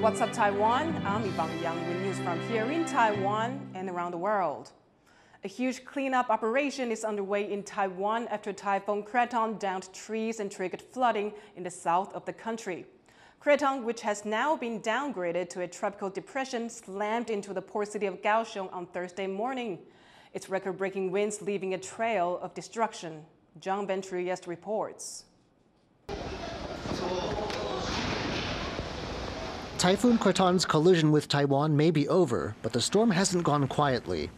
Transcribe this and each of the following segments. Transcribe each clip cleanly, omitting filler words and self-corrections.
What's up, Taiwan? I'm Yvonne with news from here in Taiwan and around the world. A huge cleanup operation is underway in Taiwan after Typhoon Krathon downed trees and triggered flooding in the south of the country. Krathon, which has now been downgraded to a tropical depression, slammed into the port city of Kaohsiung on Thursday morning. Its record-breaking winds leaving a trail of destruction. John Van Trieste reports. Typhoon Krathon's collision with Taiwan may be over, but the storm hasn't gone quietly.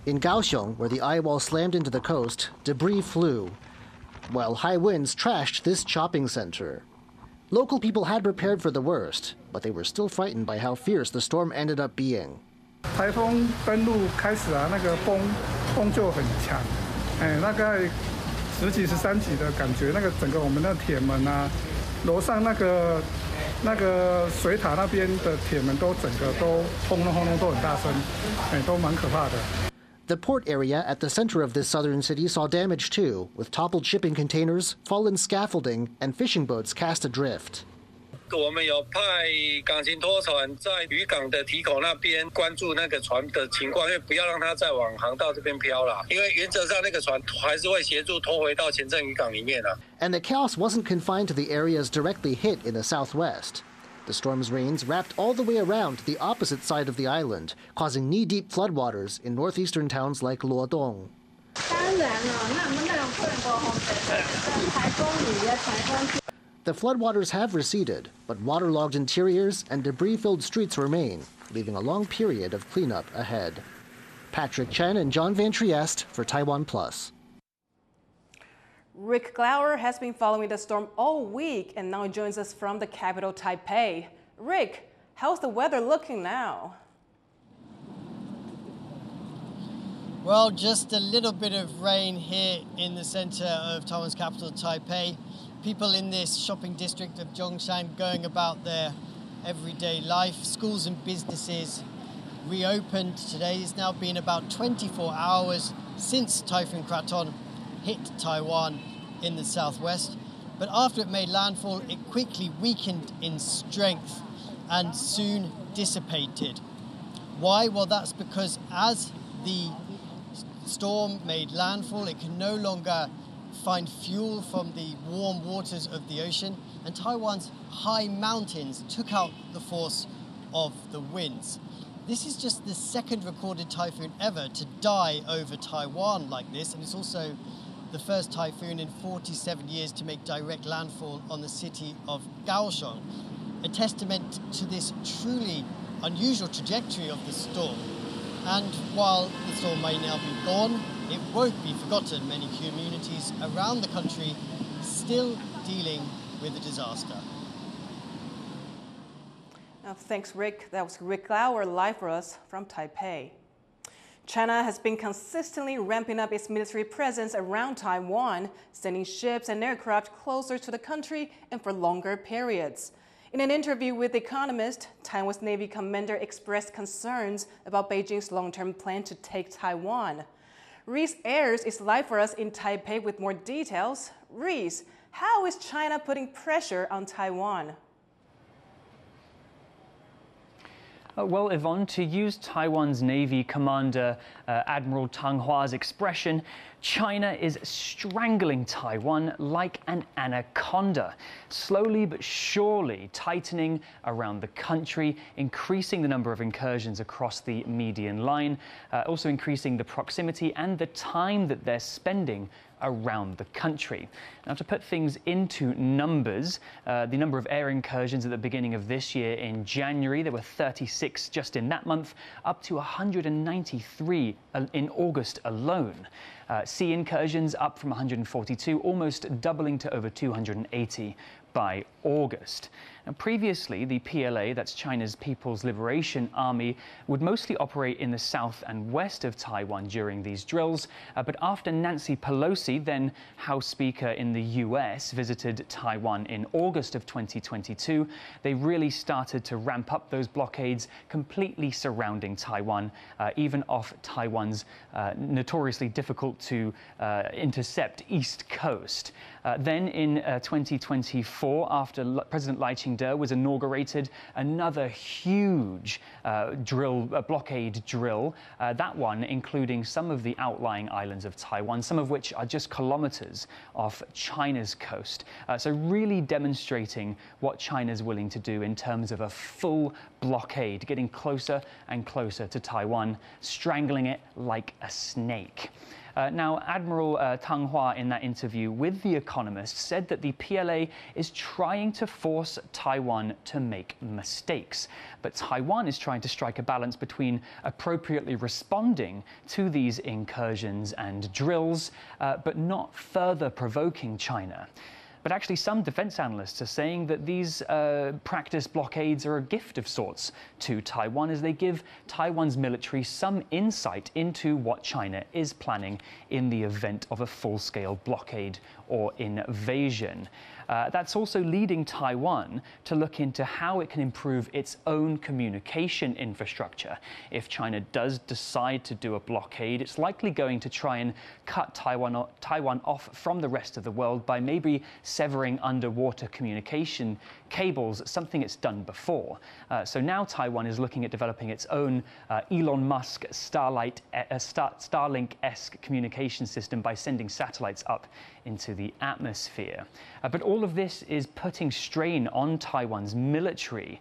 In Kaohsiung, where the eye wall slammed into the coast, debris flew, while high winds trashed this shopping center. Local people had prepared for the worst, but they were still frightened by how fierce the storm ended up being. 台风登陆开始啊，那个风就很强，大概10级、13级的感觉，那个整个我们的铁门啊，楼上那个水塔那边的铁门都整个都轰隆轰隆都很大声，都蛮可怕的。The port area at the center of this southern city saw damage too, with toppled shipping containers, fallen scaffolding, and fishing boats cast adrift. 我们有派港勤拖船在渔港的堤口那边关注那个船的情况，因为不要让它再往航道这边飘了。因为原则上那个船还是会协助拖回到前镇渔港里面的。And the chaos wasn't confined to the areas directly hit in the southwest. The storm's rains wrapped all the way around to the opposite side of the island, causing knee-deep floodwaters in northeastern towns like Luodong. The floodwaters have receded, but waterlogged interiors and debris-filled streets remain, leaving a long period of cleanup ahead. Patrick Chen and John Van Trieste for TaiwanPlus. Rick Glauer has been following the storm all week and now joins us from the capital, Taipei. Rick, how's the weather looking now? Well, just a little bit of rain here in the center of Taiwan's capital, Taipei. People in this shopping district of Zhongshan going about their everyday life. Schools and businesses reopened today. It's now been about 24 hours since Typhoon Krathon hit Taiwan in the southwest. But after it made landfall, it quickly weakened in strength and soon dissipated. Why? Well, that's because as the storm made landfall, it can no longer find fuel from the warm waters of the ocean, and Taiwan's high mountains took out the force of the winds. This is just the second recorded typhoon ever to die over Taiwan like this, and it's also the first typhoon in 47 years to make direct landfall on the city of Kaohsiung, a testament to this truly unusual trajectory of the storm. And while the storm may now be gone, it won't be forgotten. Many communities around the country still dealing with the disaster. Now, thanks, Rick. That was Rick Glauer live for us from Taipei. China has been consistently ramping up its military presence around Taiwan, sending ships and aircraft closer to the country and for longer periods. In an interview with Economist, Taiwan's Navy commander expressed concerns about Beijing's long-term plan to take Taiwan. Reese Ayers is live for us in Taipei with more details. Reese, how is China putting pressure on Taiwan? Well, Yvonne, to use Taiwan's Navy commander Admiral Tang Hua's expression, China is strangling Taiwan like an anaconda, slowly but surely tightening around the country, increasing the number of incursions across the median line, also increasing the proximity and the time that they're spending around the country. Now, to put things into numbers, the number of air incursions at the beginning of this year in January, there were 36 just in that month, up to 193 in August alone. Sea incursions up from 142, almost doubling to over 280 by August. Now, previously, the PLA, that's China's People's Liberation Army, would mostly operate in the south and west of Taiwan during these drills. But after Nancy Pelosi, then House Speaker in the US, visited Taiwan in August of 2022, they really started to ramp up those blockades, completely surrounding Taiwan, even off Taiwan's notoriously difficult to intercept east coast. Then in 2024, before, after President Lai Ching-te was inaugurated, another huge blockade drill, that one including some of the outlying islands of Taiwan, some of which are just kilometers off China's coast. So really demonstrating what China's willing to do in terms of a full blockade, getting closer and closer to Taiwan, strangling it like a snake. Now, Admiral Tang Hua, in that interview with The Economist, said that the PLA is trying to force Taiwan to make mistakes. But Taiwan is trying to strike a balance between appropriately responding to these incursions and drills, but not further provoking China. But actually, some defense analysts are saying that these practice blockades are a gift of sorts to Taiwan, as they give Taiwan's military some insight into what China is planning in the event of a full-scale blockade or invasion. That's also leading Taiwan to look into how it can improve its own communication infrastructure. If China does decide to do a blockade, it's likely going to try and cut Taiwan off from the rest of the world by maybe severing underwater communication cables, something it's done before. So now Taiwan is looking at developing its own Elon Musk Starlink-esque communication system by sending satellites up into the atmosphere. But all of this is putting strain on Taiwan's military.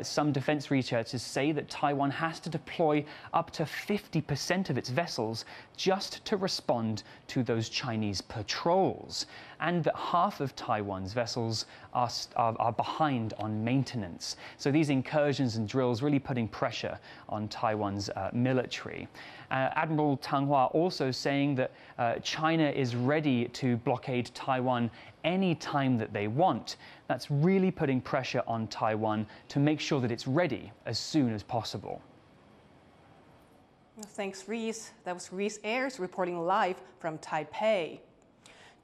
Some defense researchers say that Taiwan has to deploy up to 50% of its vessels just to respond to those Chinese patrols, and that half of Taiwan's vessels are behind on maintenance. So these incursions and drills really putting pressure on Taiwan's military. Admiral Tang Hua also saying that China is ready to blockade Taiwan any time that they want. That's really putting pressure on Taiwan to make sure that it's ready as soon as possible. Thanks, Reese. That was Reese Ayers reporting live from Taipei.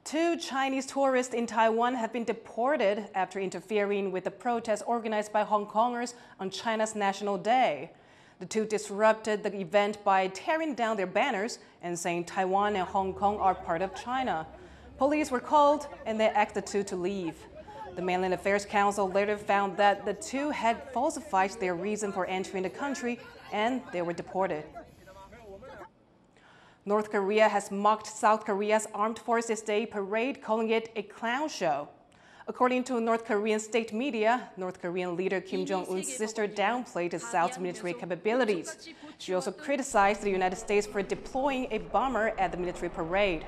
2 Chinese tourists in Taiwan have been deported after interfering with the protest organized by Hong Kongers on China's National Day. The 2 disrupted the event by tearing down their banners and saying Taiwan and Hong Kong are part of China. Police were called and they asked the 2 to leave. The Mainland Affairs Council later found that the 2 had falsified their reason for entering the country and they were deported. North Korea has mocked South Korea's Armed Forces Day parade, calling it a clown show. According to North Korean state media, North Korean leader Kim Jong-un's sister downplayed the South's military capabilities. She also criticized the United States for deploying a bomber at the military parade.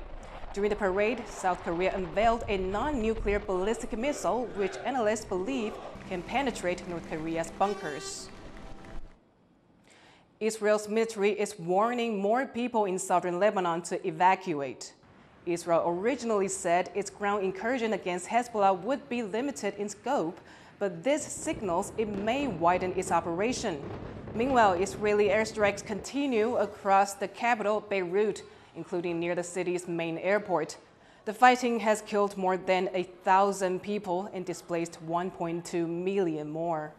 During the parade, South Korea unveiled a non-nuclear ballistic missile, which analysts believe can penetrate North Korea's bunkers. Israel's military is warning more people in southern Lebanon to evacuate. Israel originally said its ground incursion against Hezbollah would be limited in scope, but this signals it may widen its operation. Meanwhile, Israeli airstrikes continue across the capital, Beirut, including near the city's main airport. The fighting has killed more than 1,000 people and displaced 1.2 million more.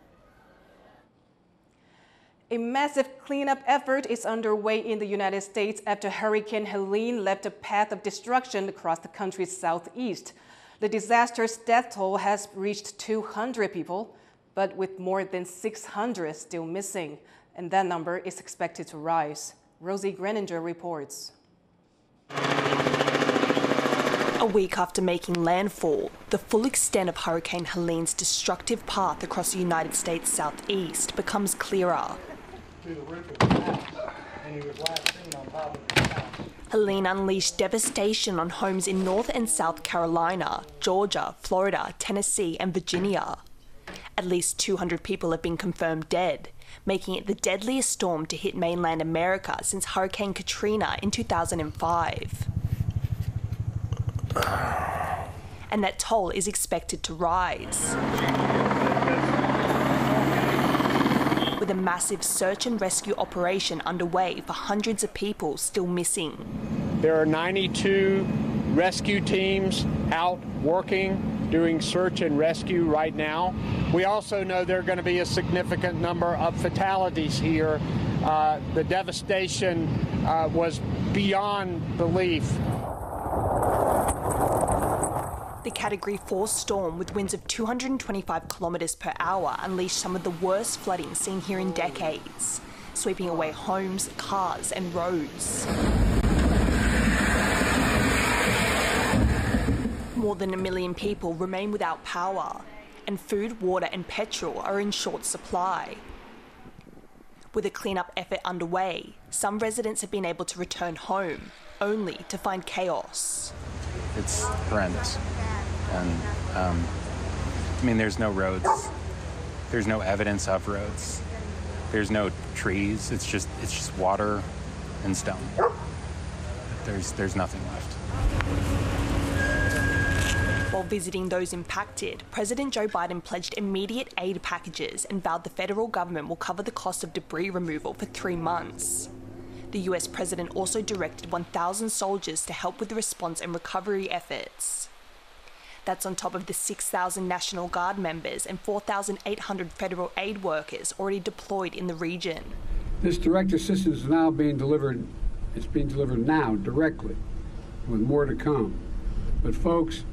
A massive cleanup effort is underway in the United States after Hurricane Helene left a path of destruction across the country's southeast. The disaster's death toll has reached 200 people, but with more than 600 still missing, and that number is expected to rise. Rosie Greninger reports. A week after making landfall, the full extent of Hurricane Helene's destructive path across the United States southeast becomes clearer. Helene unleashed devastation on homes in North and South Carolina, Georgia, Florida, Tennessee, and Virginia. At least 200 people have been confirmed dead, making it the deadliest storm to hit mainland America since Hurricane Katrina in 2005. And that toll is expected to rise, with a massive search and rescue operation underway for hundreds of people still missing. There are 92 rescue teams out working, doing search and rescue right now. We also know there are going to be a significant number of fatalities here. The devastation was beyond belief. The Category 4 storm with winds of 225 kilometres per hour unleashed some of the worst flooding seen here in decades, sweeping away homes, cars and roads. More than 1 million people remain without power, and food, water and petrol are in short supply. With a clean-up effort underway, some residents have been able to return home, only to find chaos. It's horrendous. And, I mean, there's no roads. There's no evidence of roads. There's no trees. It's just water and stone. There's nothing left. While visiting those impacted, President Joe Biden pledged immediate aid packages and vowed the federal government will cover the cost of debris removal for 3 months. The US president also directed 1,000 soldiers to help with the response and recovery efforts. That's on top of the 6,000 National Guard members and 4,800 federal aid workers already deployed in the region. This direct assistance is now being delivered. It's being delivered now directly, with more to come. But folks,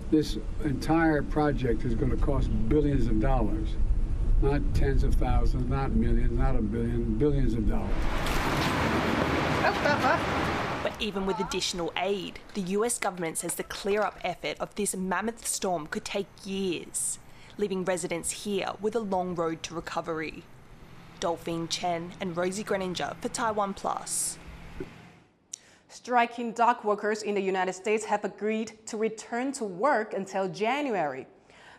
this entire project is going to cost billions of dollars, not tens of thousands, not millions, not a billion, billions of dollars. But even with additional aid, the US government says the clear-up effort of this mammoth storm could take years, leaving residents here with a long road to recovery. Dolphine Chen and Rosie Greninger for TaiwanPlus. Striking dock workers in the United States have agreed to return to work until January.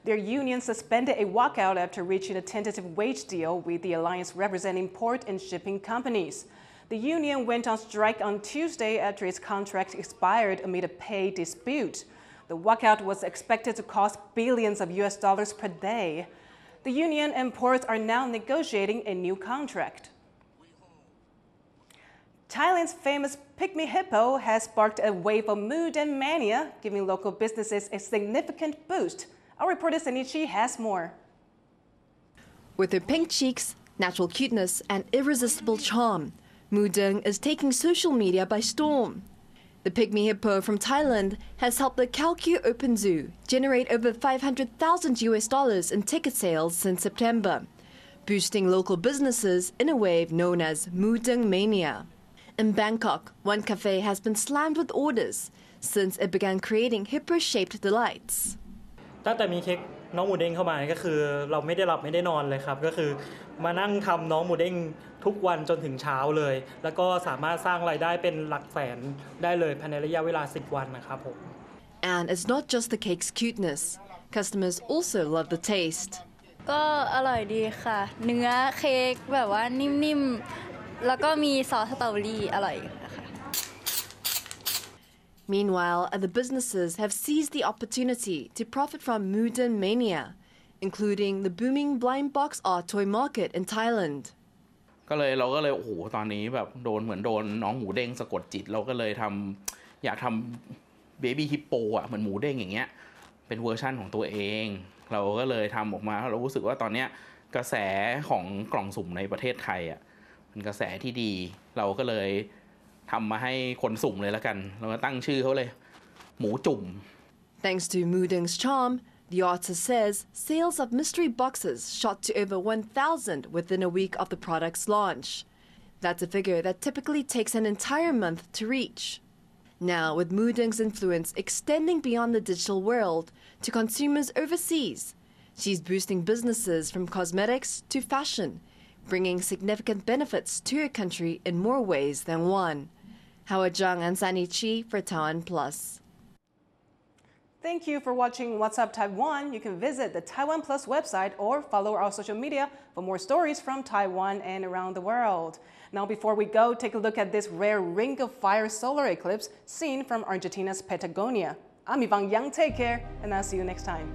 Their union suspended a walkout after reaching a tentative wage deal with the alliance representing port and shipping companies. The union went on strike on Tuesday after its contract expired amid a pay dispute. The walkout was expected to cost billions of US dollars per day. The union and ports are now negotiating a new contract. Thailand's famous Pygmy Hippo has sparked a wave of mood and mania, giving local businesses a significant boost. Our reporter Senichi has more. With her pink cheeks, natural cuteness and irresistible charm, Deng is taking social media by storm. The Pygmy Hippo from Thailand has helped the Kalkyu Open Zoo generate over 500,000 US dollars in ticket sales since September, boosting local businesses in a wave known as Deng Mania. In Bangkok, one cafe has been slammed with orders since it began creating hippo-shaped delights. ตั้งแต่มีเค้กน้องหมูเด้งเข้ามาก็คือเราไม่ได้หลับไม่ได้นอนเลยครับก็คือมานั่งทำน้องหมูเด้งทุกวันจนถึงเช้าเลยแล้วก็สามารถสร้างรายได้เป็นหลักแสนได้เลยภายในระยะเวลา10 วันนะครับผม And it's not just the cake's cuteness. Customers also love the taste. ก็อร่อยดีค่ะเนื้อเค้กแบบว่านิ่มๆแล้วก็มีซอสสตรอเบอรี่อร่อยค่ะ Meanwhile, other businesses have seized the opportunity to profit from Deng Mania, including the booming blind box art toy market in Thailand. เราก็เลยโอ้โหตอนนี้แบบเหมือนโดนน้องหมูเด้งสะกดจิตเราก็เลยอยากทำเบบี้ฮิปโปอ่ะเหมือนหมูเด้งอย่างเงี้ยเป็นเวอร์ชั่นของตัวเองเราก็เลยทำออกมาเรารู้สึกว่าตอนเนี้ยกระแสของกล่องสุ่มในประเทศไทยอ่ะเป็นกระแสที่ดีเราก็เลยทำมาให้คนสุ่มเลยละกันเราก็ตั้งชื่อเขาเลยหมูจุ่ม Thanks to Deng's charm, the artist says sales of mystery boxes shot to over 1,000 within a week of the product's launch. That's a figure that typically takes an entire month to reach. Now, with Deng's influence extending beyond the digital world to consumers overseas, she's boosting businesses from cosmetics to fashion, bringing significant benefits to her country in more ways than one. Howard Zhang and Sani Chi for TaiwanPlus. Thank you for watching What's Up Taiwan. You can visit the TaiwanPlus website or follow our social media for more stories from Taiwan and around the world. Now, before we go, take a look at this rare Ring of Fire solar eclipse seen from Argentina's Patagonia. I'm Yvonne Yang. Take care, and I'll see you next time.